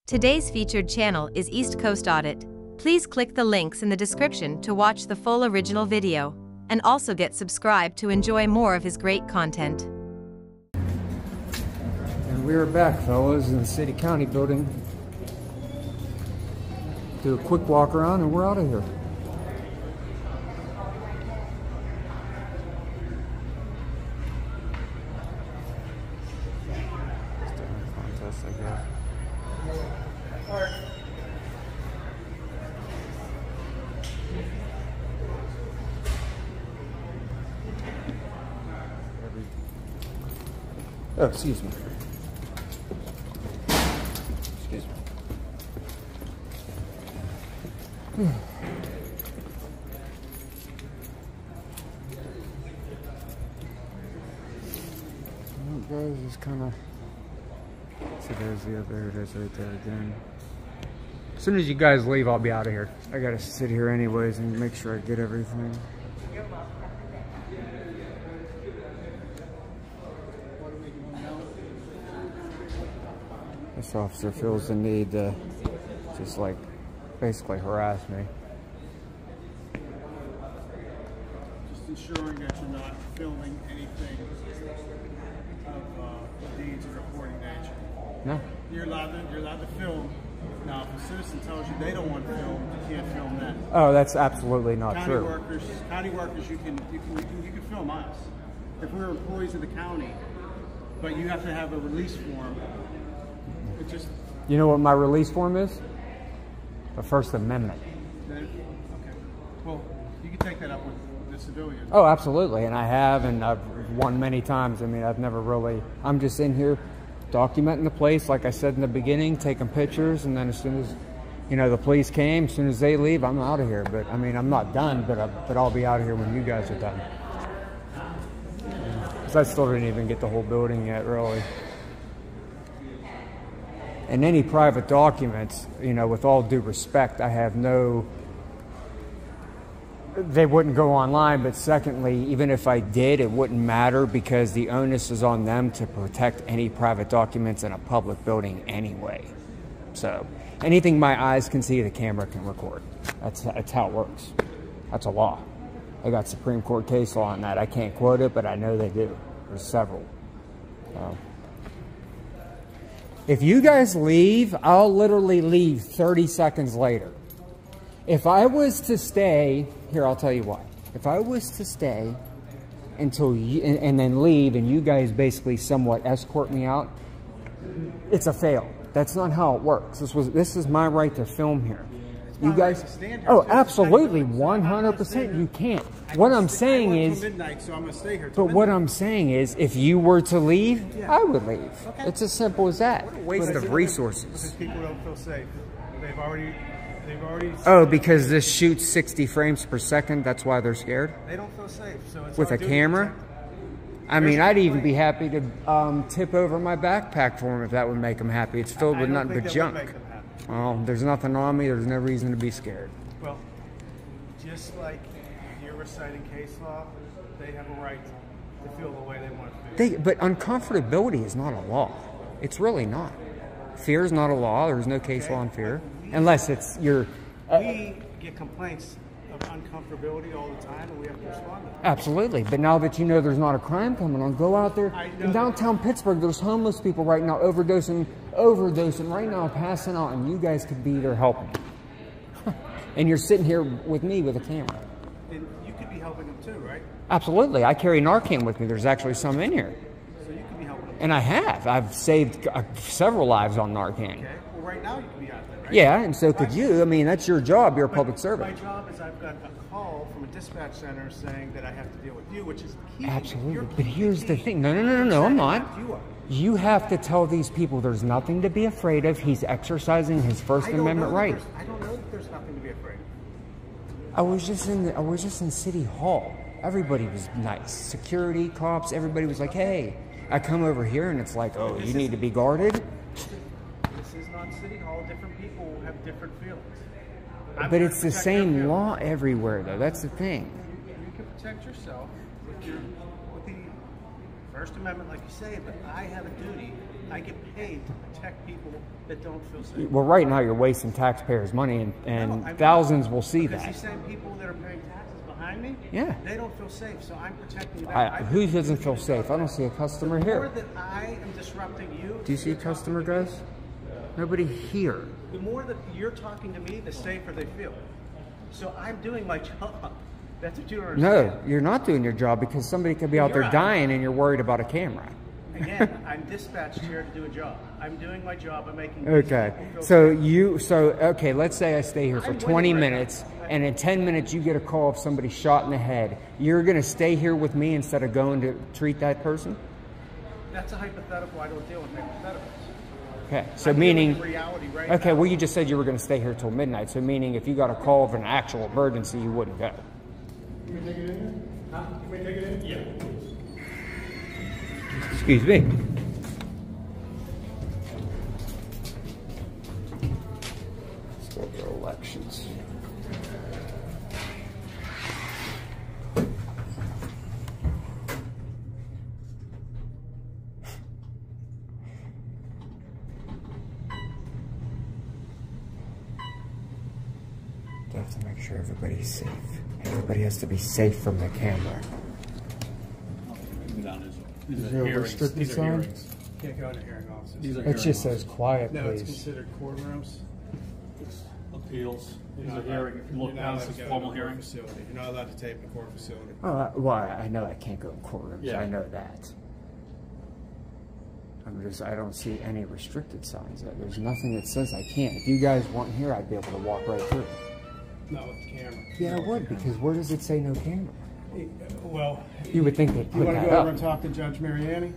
Today's featured channel is East Coast Audit. Please click the links in the description to watch the full original video, and also get subscribed to enjoy more of his great content. And we are back, fellas, in the city county building. Do a quick walk around and we're out of here. Contest, I guess. Oh, excuse me. Excuse me. Well, guys, just kind of. See, there's the other. There it is, right there again. As soon as you guys leave, I'll be out of here. I gotta sit here anyways and make sure I get everything. This officer feels the need to just like basically harass me. Just ensuring that you're not filming anything of deeds of reporting nature. No. You're allowed to film. Now, if a citizen tells you they don't want to film, you can't film that. Oh, that's absolutely not County true. County workers, you can film us. If we're employees of the county, but you have to have a release form. It just. You know what my release form is? The First Amendment. Okay. Well, you can take that up with the civilians. Oh, absolutely, and I have, and I've won many times. I mean, I've never really. I'm just in here documenting the place, like I said in the beginning, taking pictures, and then as soon as, you know, the police came, as soon as they leave, I'm out of here. But I mean, I'm not done, but I'll be out of here when you guys are done. Because I still didn't even get the whole building yet, really. And any private documents, you know, with all due respect, I have no. They wouldn't go online, but secondly, even if I did, it wouldn't matter because the onus is on them to protect any private documents in a public building anyway. So anything my eyes can see, the camera can record. That's how it works. That's a law. I got Supreme Court case law on that. I can't quote it, but I know they do. There's several. So if you guys leave, I'll literally leave 30 seconds later. If I was to stay, here, I'll tell you why. If I was to stay until you, and then leave, and you guys basically somewhat escort me out, it's a fail. That's not how it works. This is my right to film here. You guys, oh, absolutely, 100%. You can't. What I'm saying is, but what I'm saying is, if you were to leave, I would leave. It's as simple as that. What a waste of resources. Because people don't feel safe. They've already. Oh, because this shoots 60 frames per second. That's why they're scared. They don't feel safe. So it's with a camera. I mean, I'd even be happy to tip over my backpack for them if that would make them happy. It's filled with nothing but junk. Well, there's nothing on me. There's no reason to be scared. Well, just like you're reciting case law, they have a right to feel the way they want to feel. But uncomfortability is not a law. It's really not. Fear is not a law. There's no case law on fear. Unless it's your... we get complaints of uncomfortability all the time, and we have to respond to them. Absolutely. But now that you know there's not a crime coming on, go out there. In downtown Pittsburgh, there's homeless people right now overdosing right now, passing out, and you guys could be there helping. And you're sitting here with me with a camera. And you could be helping them too, right? Absolutely. I carry Narcan with me. There's actually some in here. So you could be helping them. And I have. I've saved several lives on Narcan. Okay. Well, right now you could be out there, right? Yeah, and so could you. I mean, that's your job. You're a public servant. My job is I've got a call from a dispatch center saying that I have to deal with you, which is key. Absolutely. But here's the thing. No, I'm not. You have to tell these people there's nothing to be afraid of. He's exercising his First Amendment right. I don't know that there's nothing to be afraid of. I was just in City Hall. Everybody was nice. Security, cops, everybody was like, hey. I come over here and it's like, oh, you need to be guarded? This is not City Hall. Different people have different feelings. But it's the same law everywhere, though. That's the thing. You can protect yourself with the First Amendment, like you say, but I have a duty I get paid to protect people that don't feel safe. Well, right now you're wasting taxpayers' money, and thousands will see because that. Because these same people that are paying taxes behind me, yeah, they don't feel safe, so I'm protecting them. Who doesn't feel safe? I don't see a customer here. The more that I am disrupting you... Do you see a customer, guys? Nobody here. The more that you're talking to me, the safer they feel. So I'm doing my job. That's what you understand. No, you're not doing your job because somebody could be out there dying and you're worried about a camera. Again, I'm dispatched here to do a job. I'm doing my job. I'm making... Okay. Okay, let's say I stay here for 20 minutes and in 10 minutes you get a call of somebody shot in the head. You're going to stay here with me instead of going to treat that person? That's a hypothetical. I don't deal with hypotheticals. Okay, so meaning, okay, well, you just said you were going to stay here till midnight, so meaning if you got a call of an actual emergency, you wouldn't go. Can we take it in? Huh? Can we take it in? Yeah. Excuse me. Still for elections. They have to make sure everybody's safe. Everybody has to be safe from the camera. Is there a restricted sign? Can't go into hearing offices. It just says quiet, please. No, it's considered courtrooms. It's appeals. These are hearing. If you look down, it says formal hearing. Facility. You're not allowed to tape in a court facility. Oh, well, I know I can't go in courtrooms. Yeah. I know that. I don't see any restricted signs. There's nothing that says I can't. If you guys weren't here, I'd be able to walk right through. Not with the camera. Yeah, I would, because where does it say no camera? Well, you would think they'd put you want to that go up. over and talk to Judge Mariani?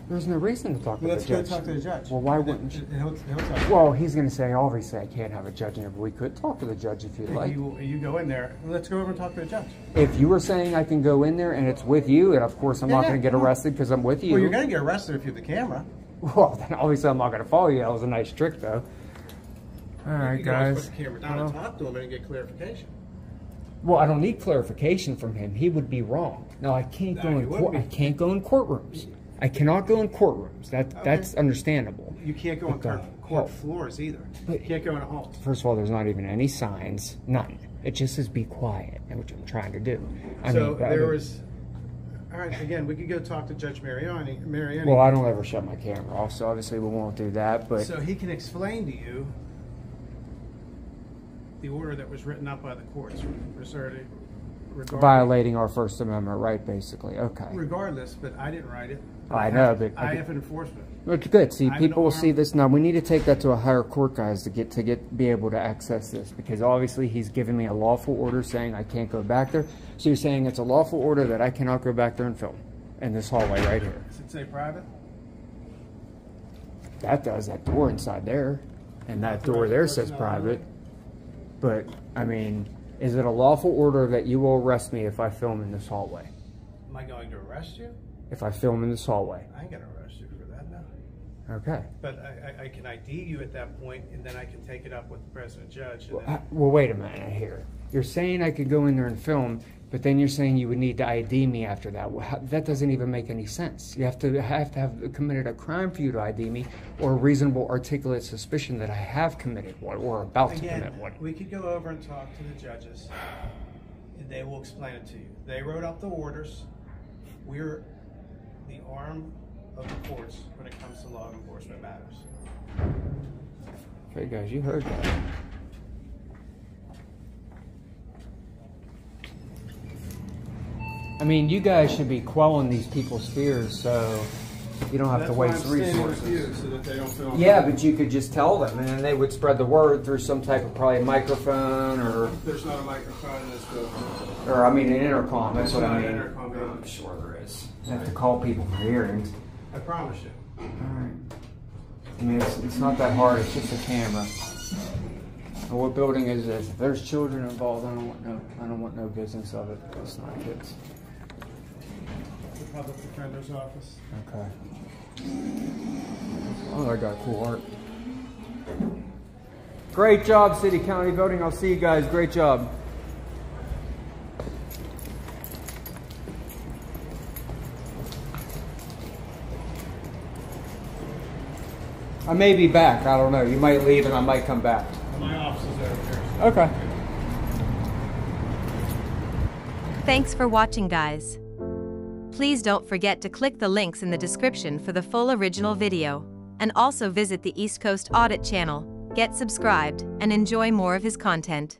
There's no reason to talk to the judge. Let's go talk to the judge. Well, why wouldn't you? He'll talk. Well, he's going to say, obviously, I can't have a judge in here, but we could talk to the judge if you'd like. You go in there. Let's go over and talk to the judge. If you were saying I can go in there and it's with you, and of course I'm not going to get arrested because I'm with you. Well, you're going to get arrested if you're the camera. Well, then obviously I'm not going to follow you. That was a nice trick, though. All right, guys. Put the camera down and talk to him and get clarification. Well, I don't need clarification from him. He would be wrong. No, I can't go in court. I can't go in courtrooms. I cannot go in courtrooms. That's understandable. You can't go on court floors either. You can't go in a hall. First of all, there's not even any signs. None. It just says be quiet, which I'm trying to do. All right, again, we could go talk to Judge Mariani. Well, I don't ever shut my camera off, so obviously we won't do that. But so he can explain to you the order that was written up by the courts violating our First Amendment right, basically. Okay. Regardless, but I didn't write it. I know, but I have enforcement. It's good. See, people will see this now. We need to take that to a higher court, guys, to be able to access this, because obviously he's given me a lawful order saying I can't go back there. So you're saying it's a lawful order that I cannot go back there and film in this hallway right here. Does it say private? That does. That door inside there, and that door there says private. But I mean, is it a lawful order that you will arrest me if I film in this hallway? Am I going to arrest you? If I film in this hallway. I ain't going to arrest you for that now. Okay. But I can ID you at that point, and then I can take it up with the president judge. Well, wait a minute here. You're saying I could go in there and film, but then you're saying you would need to ID me after that. Well, that doesn't even make any sense. You have to have committed a crime for you to ID me, or a reasonable articulate suspicion that I have committed one or about to commit one. We could go over and talk to the judges, and they will explain it to you. They wrote up the orders. We're the arm of the courts when it comes to law enforcement matters. Okay, guys, you heard that. I mean, you guys should be quelling these people's fears so you don't have to waste resources. So that they don't feel yeah, but you could just tell them, and then they would spread the word through some type of probably microphone or... There's not a microphone in this building. Or, I mean, an intercom, that's what I mean. An intercom, I'm sure there is. I have to call people for hearings. I promise you. Alright. I mean, it's not that hard, it's just a camera. And what building is this? If there's children involved, I don't want no business of it. It's not kids. The public defender's office. Okay. Oh, I got cool art. Great job, city county voting. I'll see you guys. Great job. I may be back. I don't know. You might leave and I might come back. My office is over here. Okay. Thanks for watching, guys. Please don't forget to click the links in the description for the full original video, and also visit the East Coast Audit channel, get subscribed, and enjoy more of his content.